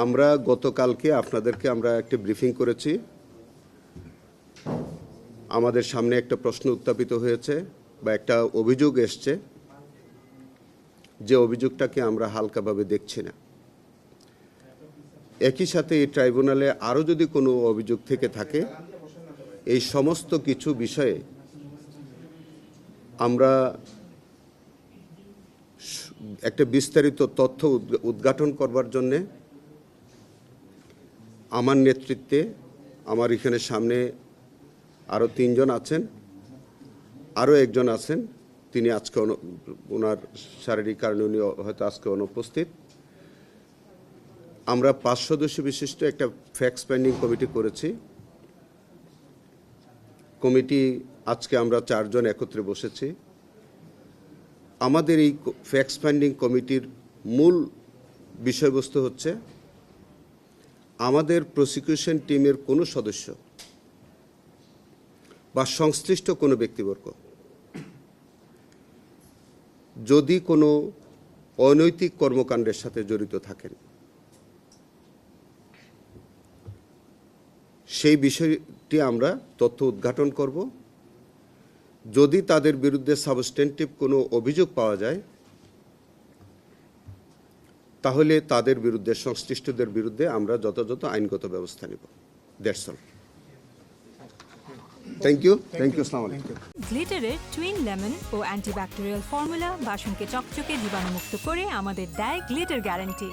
আমরা গতকালকে আপনাদেরকে আমরা একটা ব্রিফিং করেছি। আমাদের সামনে একটা প্রশ্ন উত্থাপিত হয়েছে বা একটা অভিযোগ এসছে, যে অভিযোগটাকে আমরা হালকাভাবে দেখছি না। একই সাথে এই ট্রাইব্যুনালে আরও যদি কোনো অভিযোগ থেকে থাকে, এই সমস্ত কিছু বিষয়ে আমরা একটা বিস্তারিত তথ্য উদ্ঘাটন করবার জন্যে আমার নেতৃত্বে, আমার এখানে সামনে আরও 3 জন আছেন, আরও একজন আছেন, তিনি আজকে ওনার শারীরিক কারণে উনি হয়তো আজকে অনুপস্থিত। আমরা 5 সদস্য বিশিষ্ট একটা ফ্যাক্ট ফাইন্ডিং কমিটি করেছি। কমিটি আজকে আমরা 4 জন একত্রে বসেছি। আমাদের এই ফ্যাক্ট ফাইন্ডিং কমিটির মূল বিষয়বস্তু হচ্ছে, আমাদের প্রসিকিউশন টিমের কোনো সদস্য বা সংশ্লিষ্ট কোনো ব্যক্তিবর্গ যদি কোনো অনৈতিক কর্মকাণ্ডের সাথে জড়িত থাকেন, সেই বিষয়টি আমরা তথ্য উদ্ঘাটন করব। যদি তাদের বিরুদ্ধে সাবস্টেন্টিভ কোনো অভিযোগ পাওয়া যায়, তাহলে তাদের বিরুদ্ধে, সংশ্লিষ্টদের বিরুদ্ধে আমরা যথাযথ আইনগত ব্যবস্থা নেব। That's all. Thank you. আসসালামু আলাইকুম। গ্লিটারের টুইন লেমন ও অ্যান্টিব্যাকটেরিয়াল ফর্মুলা বাসনকে চকচকে জীবাণুমুক্ত করে আমাদের দেয় গ্লিটার গ্যারান্টি।